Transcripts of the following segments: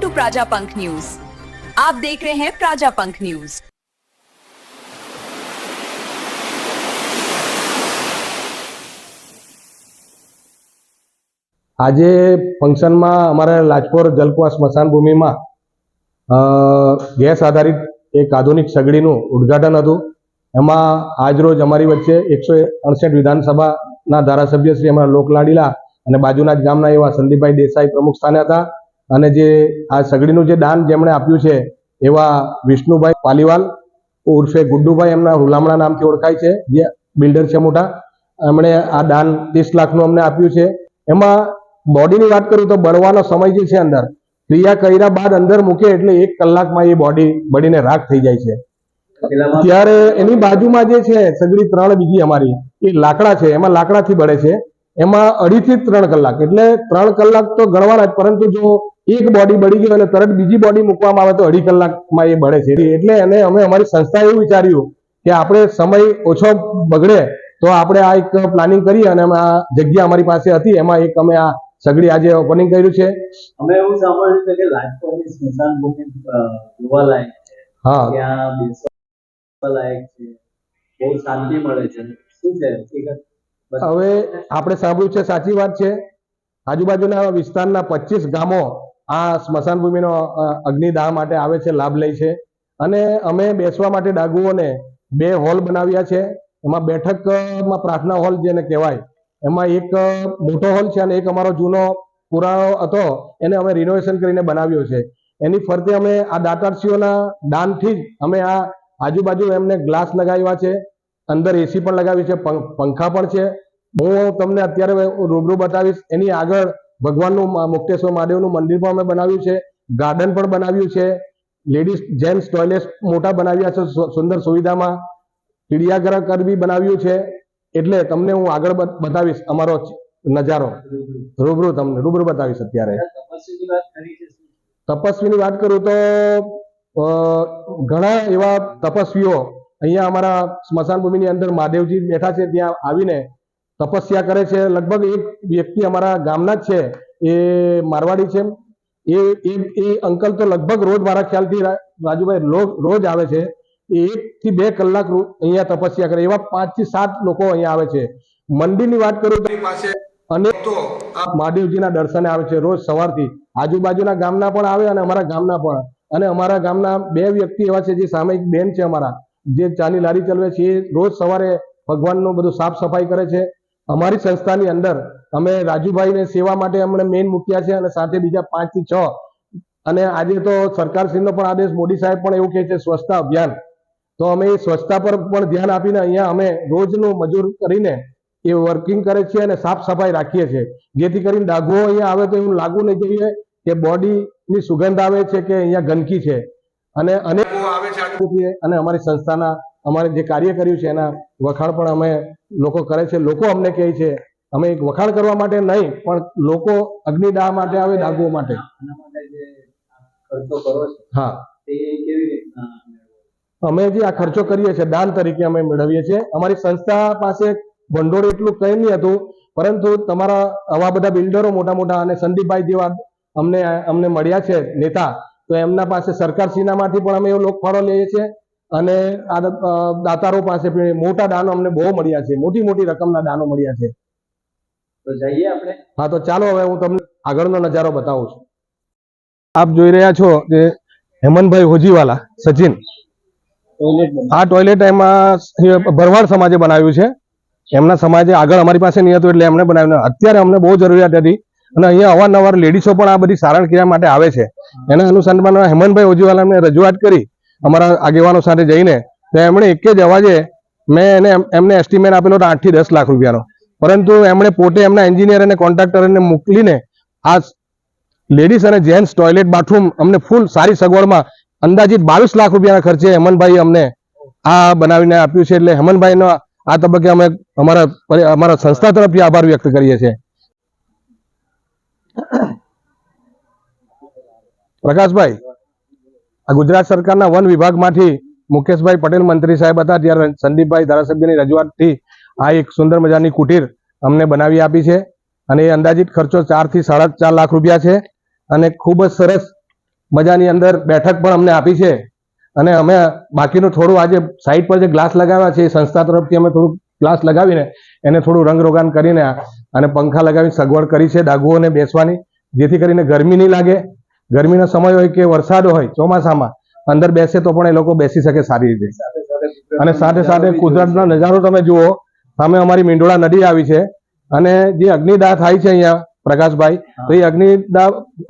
To प्राजा पंख news. आप देख रहे हैं प्राजा पंख न्यूज। આજે ફંક્શનમાં અમારા લાજપોર જલકુવા સ્મશાન ભૂમિમાં ગેસ આધારિત એક આધુનિક સગડીનું ઉદ્ઘાટન હતું। એમાં આજરોજ અમારી વચ્ચે 168 વિધાનસભાના ધારાસભ્ય શ્રી અમારા લોકલાડીલા અને બાજુના જ ગામના એવા સંદીપભાઈ દેસાઈ પ્રમુખ સ્થાને હતા। અને જે આ સગડીનું જે દાન જેમણે આપ્યું છે એવા વિષ્ણુભાઈ પાલીવાલ ઉર્ફે ગુડ્ડુભાઈ, એમના હુલામણા નામથી ઓળખાય છે, જે બિલ્ડર છે મોટા, એમણે આ દાન 30 લાખનું અમને આપ્યું છે। એમાં બોડીની વાત કરું તો બળવાનો સમય જે છે, અંદર ક્રિયા કર્યા બાદ અંદર મૂકે એટલે 1 કલાકમાં એ બોડી બળીને રાખ થઈ જાય છે। ત્યારે એની બાજુમાં જે છે સગડી 3 બીજી અમારી એ લાકડા છે, એમાં લાકડાથી બળે છે, એમાં 2.5 થી 3 કલાક એટલે 3 કલાક તો ગણવાના જ, પરંતુ જો એક બોડી બળી ગઈ અને તરત બીજી બોડી મૂકવામાં આવે તો 2.5 કલાકમાં એ બળે છે। એટલે એને અમે અમારી સંસ્થાએ એવું વિચાર્યું કે આપણે સમય ઓછો બગડે તો આપણે આ એક પ્લાનિંગ કરી અને આ જગ્યા અમારી પાસે હતી એમાં એક અમે આ સગડી આજે ઓપનિંગ કર્યું છે। અમે એવું સાંભળ્યું છે કે લાજપોરની સ્મશાન ભૂમિ જોવાલાયક છે, હા, ત્યાં બેસવા લાયક છે, બહુ શાંતિ મળે છે, શું છે હકીકત? હવે આપણે સાંભળ્યું છે, સાચી વાત છે। આજુબાજુના વિસ્તારના 25 ગામો આ સ્મશાન ભૂમિનો અગ્નિદાહ માટે આવે છે, લાભ લે છે। અને અમે બેસવા માટે ડાગુઓને 2 હોલ બનાવ્યા છે। એમાં બેઠકમાં પ્રાર્થના હોલ જેને કહેવાય, એમાં એક મોટો હોલ છે અને એક અમારો જૂનો પુરાણો હતો એને અમે રિનોવેશન કરીને બનાવ્યો છે। એની ફરતે અમે આ દાતારશ્રીઓના દાનથી જ અમે આ આજુબાજુ એમને ગ્લાસ લગાવ્યા છે, અંદર એસી પણ લગાવી છે, પંખા પણ છે। હું તમને અત્યારે રૂબરૂ બતાવીશ। એની આગળ ભગવાનનું મુક્તેશ્વર મહાદેવનું મંદિર પણ અમે બનાવ્યું છે, ગાર્ડન પણ બનાવ્યું છે, લેડીઝ જેન્ટ્સ ટોયલેટ મોટા બનાવ્યા છે સુંદર સુવિધામાં, ચિડિયાઘર બી બનાવ્યું છે। એટલે તમને હું આગળ બતાવીશ અમારો નજારો, રૂબરૂ તમને રૂબરૂ બતાવીશ। અત્યારે તપસ્વીની વાત કરું તો ઘણા એવા તપસ્વીઓ અહીંયા અમારા સ્મશાન ભૂમિની અંદર મહાદેવજી બેઠા છે, ત્યાં આવીને તપસ્યા કરે છે। લગભગ એક વ્યક્તિ અમારા ગામના જ છે, એ મારવાડી છે, એ અંકલ તો લગભગ રોજ મારા ખ્યાલથી રાજુભાઈ રોજ આવે છે, 1 થી 2 કલાક અહીંયા તપસ્યા કરે, એવા 5 થી 7 લોકો અહીંયા આવે છે। મંદિરની વાત કરું તો પાસે અનેક તો આ મહાદેવજીના દર્શને આવે છે રોજ સવારથી, આજુબાજુના ગામના પણ આવે અને અમારા ગામના પણ। અને અમારા ગામના 2 વ્યક્તિ એવા છે, જે સામે એક બેન છે અમારા, જે ચાની લારી ચલાવે છે, એ રોજ સવારે ભગવાનનું બધું સાફ સફાઈ કરે છે। અમારી સંસ્થાની અંદર અમે રાજુભાઈને સેવા માટે અમને મેઇન મૂક્યા છે અને સાથે બીજા 5 થી 6, અને આજે તો સરકારશ્રીનો પણ આદેશ, મોદી સાહેબ પણ એવું કહે છે સ્વચ્છતા અભિયાન, તો અમે એ સ્વચ્છતા પર પણ ધ્યાન આપીને અહીંયા અમે રોજનું મજૂર કરીને એ વર્કિંગ કરે છે અને સાફ સફાઈ રાખીએ છીએ, જેથી કરીને ડાઘુઓ અહીંયા આવે તો એવું લાગવું નહીં જોઈએ કે બોડીની સુગંધ આવે છે કે અહીંયા ગંદકી છે। અને અનેક આવે છે અને અમારી સંસ્થાના અમારે જે કાર્ય કર્યું છે એના વખાણ પણ અમે લોકો કરે છે। લોકો અમને કહે છે, અમે એક વખાણ કરવા માટે નહીં પણ લોકો અગ્નિદાહ માટે આવે, ડાઘુઓ માટે। હા, અમે જે આ ખર્ચો કરીએ છીએ દાન તરીકે અમે મેળવીએ છીએ। અમારી સંસ્થા પાસે ભંડોળ એટલું કંઈ નહીં હતું, પરંતુ તમારા આવા બધા બિલ્ડરો મોટા મોટા અને સંદીપભાઈ જેવા અમને મળ્યા છે નેતા, તો એમના પાસે સરકારશ્રીનામાંથી પણ અમે એવો લોકફાળો લઈએ છીએ અને આ દાતારો પાસે મોટા દાનો અમને બહુ મળ્યા છે, મોટી મોટી રકમના દાનો મળ્યા છે। તો જઈએ આપણે? હા, તો ચાલો હવે હું તમને આગળનો નજારો બતાવું છું। આપ જોઈ રહ્યા છો કે હેમંતભાઈ હોજીવાલા સચિન, આ ટોયલેટ એમાં ભરવાડ સમાજે બનાવ્યું છે। એમના સમાજે આગળ અમારી પાસે નહીં હતું એટલે એમને બનાવ્યું, અત્યારે અમને બહુ જરૂરિયાત હતી અને અહીંયા અવારનવાર લેડીઝો પણ આ બધી સારણ ક્રિયા માટે આવે છે। એના અનુસંધાનમાં હેમંતભાઈ હોજીવાલાને રજૂઆત કરી અમારા આગેવાનો સાથે જઈને, તો એમણે એક જ અવાજે મેં એમને એસ્ટિમેટ આપેલો હતો 8 થી 10 લાખ રૂપિયાનો, પરંતુ એમણે પોતે એમના એન્જિનિયર અને કોન્ટ્રાક્ટરને મોકલીને આ લેડીઝ અને જેન્ટ્સ ટોયલેટ બાથરૂમ અમને ફૂલ સારી સગવડમાં અંદાજિત 22 લાખ રૂપિયાના ખર્ચે હેમંતભાઈ અમને આ બનાવીને આપ્યું છે। એટલે હેમંતભાઈનો આ તબક્કે અમે અમારા સંસ્થા તરફથી આભાર વ્યક્ત કરીએ છીએ। પ્રકાશભાઈ, આ ગુજરાત સરકારના વન વિભાગમાંથી મુકેશભાઈ પટેલ મંત્રી સાહેબ હતા, ત્યારે સંદીપભાઈ ધારાસભ્યની રજૂઆતથી આ એક સુંદર મજાની કુટીર અમને બનાવી આપી છે અને એ અંદાજિત ખર્ચો 4 થી 4.5 લાખ રૂપિયા છે અને ખૂબ જ સરસ મજાની અંદર બેઠક પણ અમને આપી છે. અને અમે બાકીનું થોડું આજે સાઈડ પર જે ગ્લાસ લગાવ્યા છે એ સંસ્થા તરફથી અમે થોડું ગ્લાસ લગાવીને એને થોડું રંગરોગાન કરીને અને પંખા લગાવી સગવડ કરી છે ડાઘુઓને બેસવાની, જેથી કરીને ગરમી નહીં લાગે. ગરમીનો સમય હોય કે વરસાદ હોય ચોમાસામાં અંદર બેસે તો પણ એ લોકો બેસી શકે સારી રીતે. અને સાથે સાથે કુદરતનો નજારો તમે જુઓ, સામે અમારી મીંડોળા નદી આવી છે અને જે અગ્નિદાહ થાય છે અહીંયા પ્રકાશભાઈ, તો એ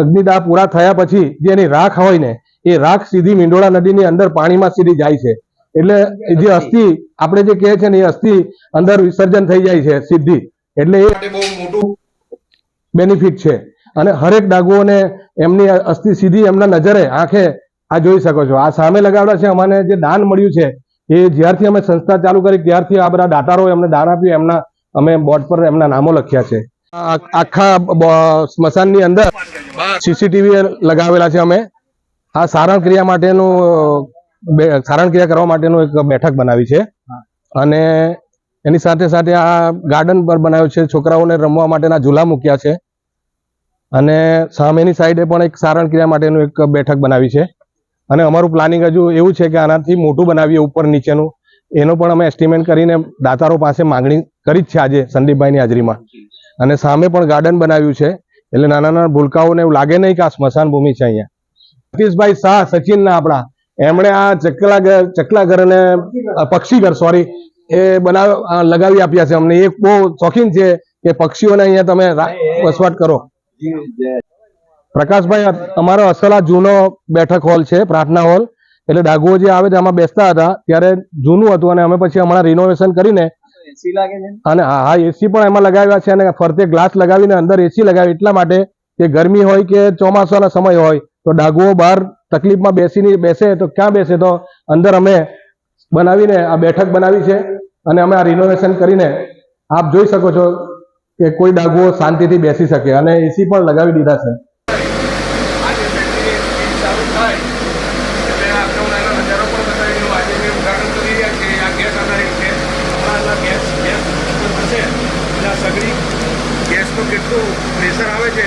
અગ્નિદાહ પૂરા થયા પછી જે એની રાખ હોય ને એ રાખ સીધી મીંડોળા નદીની અંદર પાણીમાં સીધી જાય છે. એટલે જે અસ્થિ આપણે જે કહે છે ને એ અસ્થિ અંદર વિસર્જન થઈ જાય છે સીધી. એટલે એ બહુ મોટું બેનિફિટ છે. અને હરેક ડાઘુઓને એમની અસ્થિ સીધી એમના નજરે આંખે આ જોઈ શકો છો. આ સામે લગાવેલા છે. અમને જે દાન મળ્યું છે એ જ્યારથી અમે સંસ્થા ચાલુ કરી ત્યારથી આ બધા દાતારો એમને દાન આપ્યું, એમના અમે બોર્ડ પર એમના નામો લખ્યા છે. આખા સ્મશાનની અંદર સીસીટીવી લગાવેલા છે. અમે આ સારણ ક્રિયા માટેનું સારણ ક્રિયા કરવા માટેનું એક બેઠક બનાવી છે. અને એની સાથે સાથે આ ગાર્ડન પર બનાવ્યું છે, છોકરાઓને રમવા માટેના ઝૂલા મૂક્યા છે. અને સામેની સાઈડે પણ એક સારણ ક્રિયા માટેનું એક બેઠક બનાવી છે. અને અમારું પ્લાનિંગ હજુ એવું છે કે આનાથી મોટું બનાવીએ ઉપર નીચેનું. એનો પણ અમે એસ્ટિમેટ કરીને દાતારો પાસે માંગણી કરી જ છે આજે સંદીપભાઈની હાજરીમાં. અને સામે પણ ગાર્ડન બનાવ્યું છે, એટલે નાના નાના ભૂલકાઓને એવું લાગે નહીં કે આ સ્મશાન ભૂમિ છે અહીંયા. સતીશભાઈ શાહ સચિનના આપણા, એમણે આ ચકલાઘર અને પક્ષીઘર એ લગાવી આપ્યા છે અમને. એ બહુ શોખીન છે કે પક્ષીઓને અહીંયા તમે વસવાટ કરો. પ્રકાશભાઈ, અમારો અસલા જૂનો બેઠક હોલ છે, પ્રાર્થના હોલ. એટલે ડાઘુઓ જે આવે છે આમાં બેસતા હતા ત્યારે જૂનું હતું અને અમે પછી હમણાં રિનોવેશન કરીને અને હા એસી પણ એમાં લગાવ્યા છે. અને ફરતે ગ્લાસ લગાવીને અંદર એસી લગાવી એટલા માટે કે ગરમી હોય કે ચોમાસાનો સમય હોય તો ડાઘુઓ બહાર તકલીફમાં બેસે તો ક્યાં બેસે, તો અંદર અમે બનાવીને આ બેઠક બનાવી છે. અને અમે આ રિનોવેશન કરીને આપ જોઈ શકો છો કે કોઈ ડાઘુઓ શાંતિથી બેસી શકે. અને એસી પણ લગાવી દીધા છે. ગેસનું કેટલું પ્રેશર આવે છે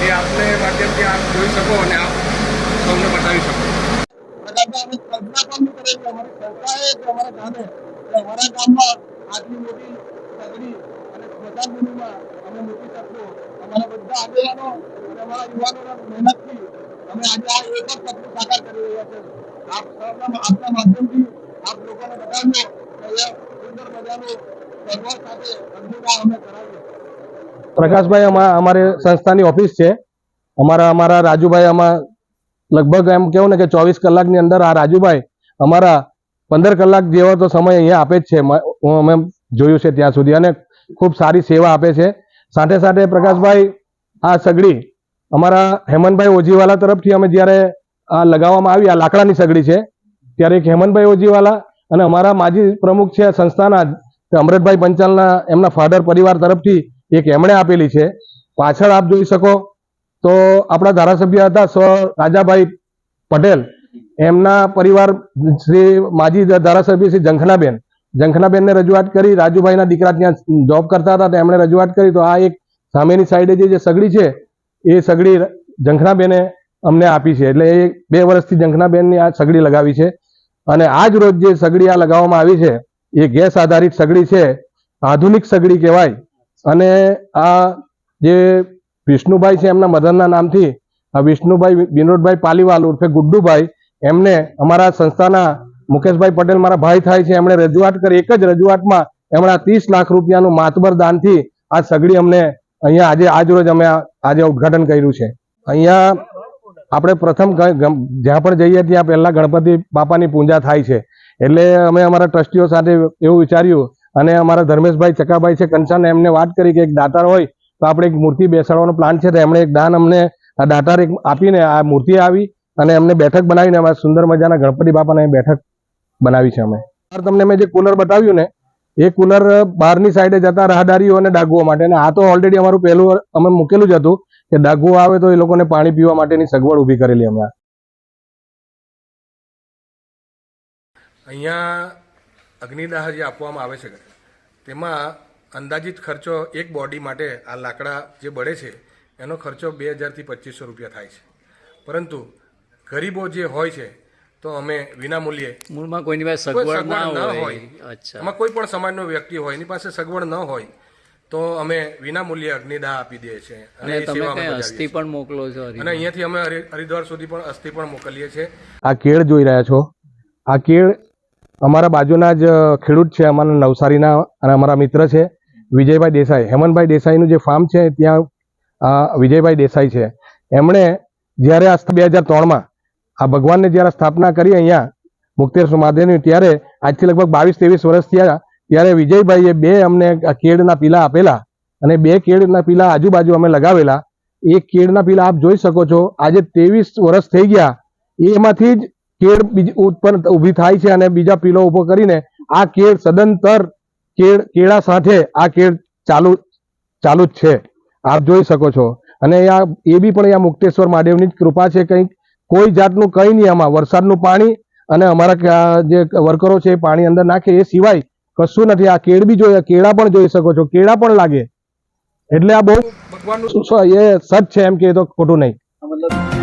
એ આપને માધ્યમથી આપ જોઈ શકો અને આપ સૌને બતાવી શકો. અમારા ગામમાં આટલી મોટી સગડી અને સ્મશાન ભૂમિમાં અમે મૂકી શકશું. અમારા બધા આગેવાનો અને અમારા યુવાનોના મહેનતથી અમે આજે આ એક જ સપનું સાકાર કરી રહ્યા છે. આપના માધ્યમથી આપ લોકોને બતાવ્યો કે સુંદર મજાનું સગવડ સાથે અગ્નિદાહ અમે કરાવીએ. પ્રકાશભાઈ, અમારે સંસ્થાની ઓફિસ છે. અમારા રાજુભાઈ આમાં લગભગ એમ કેવું ને કે 24 કલાકની અંદર આ રાજુભાઈ અમારા 15 કલાક જેવો તો સમય અહીંયા આપે જ છે. અમે જોયું છે ત્યાં સુધી. અને ખૂબ સારી સેવા આપે છે. સાથે સાથે પ્રકાશભાઈ, આ સગડી અમારા હેમંતભાઈ ઓજીવાલા તરફથી અમે જ્યારે આ લગાવવામાં આવી, આ લાકડાની સગડી છે, ત્યારે એક હેમંતભાઈ ઓજીવાલા અને અમારા માજી પ્રમુખ છે સંસ્થાના અમૃતભાઈ પંચાલના એમના ફાધર પરિવાર તરફથી એક એમણે આપેલી છે. પાછળ આપ જોઈ શકો તો આપણા ધારાસભ્ય હતા રાજાભાઈ પટેલ, એમના પરિવાર શ્રી માજી ધારાસભ્ય શ્રી જંખનાબેનને રજૂઆત કરી. રાજુભાઈના દીકરા ત્યાં જોબ કરતા હતા તો એમણે રજૂઆત કરી. તો આ એક સામેની સાઈડે જે સગડી છે એ સગડી જંખનાબેને અમને આપી છે. એટલે એ 2 વર્ષથી જંખનાબેનની આ સગડી લગાવી છે. અને આજ રોજ જે સગડી આ લગાવવામાં આવી છે એ ગેસ આધારિત સગડી છે, આધુનિક સગડી કહેવાય. અને આ જે વિષ્ણુભાઈ છે એમના મદરના નામથી આ વિષ્ણુભાઈ વિનોદભાઈ પાલીવાલ ઉર્ફે ગુડ્ડુભાઈ, એમને અમારા સંસ્થાના મુકેશભાઈ પટેલ મારા ભાઈ થાય છે, એમણે રજૂઆત કરી. એક જ રજૂઆતમાં એમણે 30 લાખ રૂપિયાનું માતબર દાનથી આ સગડી અમને અહીંયા આજ રોજ અમે આજે ઉદઘાટન કર્યું છે. અહીંયા આપણે પ્રથમ જ્યાં પણ જઈએ ત્યાં પહેલા ગણપતિ બાપાની પૂજા થાય છે. એટલે અમે અમારા ટ્રસ્ટીઓ સાથે એવું વિચાર્યું અને અમારા ધર્મેશભાઈ ચકાભાઈ છે કંસાને એમને વાત કરી કે એક દાતાર હોય તો આપણે એક મૂર્તિ બેસાડવાનો પ્લાન છે. તો એમણે એક દાન અમને આ દાતાર એક આપીને આ મૂર્તિ આવી અને એમને બેઠક બનાવીને અમારા સુંદર મજાના ગણપતિ બાપાને બેઠક બનાવી છે. અમે તમને મેં જે કુલર બતાવ્યું ને એ કુલર બહારની સાઈડે જતા રાહદારીઓ અને ડાઘુઓ માટે, અને આ તો ઓલરેડી અમારું પહેલું અમે મૂકેલું જ હતું કે ડાઘુઓ આવે તો એ લોકોને પાણી પીવા માટેની સગવડ ઊભી કરેલી અમે. અહીંયા અગ્નિદાહ જે આપવામાં આવે છે તેમાં અંદાજિત ખર્ચો એક બોડી માટે આ લાકડા જે બળે છે એનો ખર્ચો 2000 થી 2500 રૂપિયા થાય છે. પરંતુ ગરીબો જે હોય છે તો અમે વિનામૂલ્યે મૂળમાં કોઈની પાસે કોઈ સગવડ ના હોય હોય અચ્છા એમાં કોઈ પણ સમાજનો વ્યક્તિ હોય એની પાસે સગવડ ન હોય તો અમે વિનામૂલ્યે અગ્નિદાહ આપી દઈએ છીએ અને એ તમે સેવા અમે કઈ બજાવીએ અસ્થિ છીએ. પણ મોકલો છો અને અહીંયાથી અમે હરિદ્વાર સુધી પણ અસ્થિ પણ મોકલીએ છીએ. આ કેળ જોઈ રહ્યા છો, આ કેળ અમારા બાજુના જ ખેડૂત છે, અમારા નવસારીના અને અમારા મિત્ર છે વિજયભાઈ દેસાઈ. હેમંતભાઈ દેસાઈનું જે ફાર્મ છે ત્યાં વિજયભાઈ દેસાઈ છે. એમણે જ્યારે આ 2003માં આ ભગવાનને જ્યારે સ્થાપના કરી અહીંયા મુક્તેશ્વર મહાદેવની, ત્યારે આજથી લગભગ 22-23 વર્ષ થયા. ત્યારે વિજયભાઈએ 2 અમને આ કેળના પીલા આપેલા અને 2 કેળના પીલા આજુબાજુ અમે લગાવેલા. એ કેળના પીલા આપ જોઈ શકો છો. આજે 23 વર્ષ થઈ ગયા. એમાંથી જ કેળ ઉત્પન્ન ઊભી થાય છે અને બીજા પીલો ઊભો કરીને આ કેળ સદંતર કેળા સાથે આ કેળ ચાલુ જ છે, આપ જોઈ શકો છો. અને એ બી પણ અહીંયા મુક્તેશ્વર મહાદેવની જ કૃપા છે. કંઈક કોઈ જાતનું કંઈ નહીં, આમાં વરસાદનું પાણી અને અમારા જે વર્કરો છે એ પાણી અંદર નાખે એ સિવાય કશું નથી. આ કેળ બી જોઈએ, કેળા પણ જોઈ શકો છો, કેળા પણ લાગે. એટલે આ બહુ ભગવાનનું એ સચ છે, એમ કે તો ખોટું નહીં. મતલબ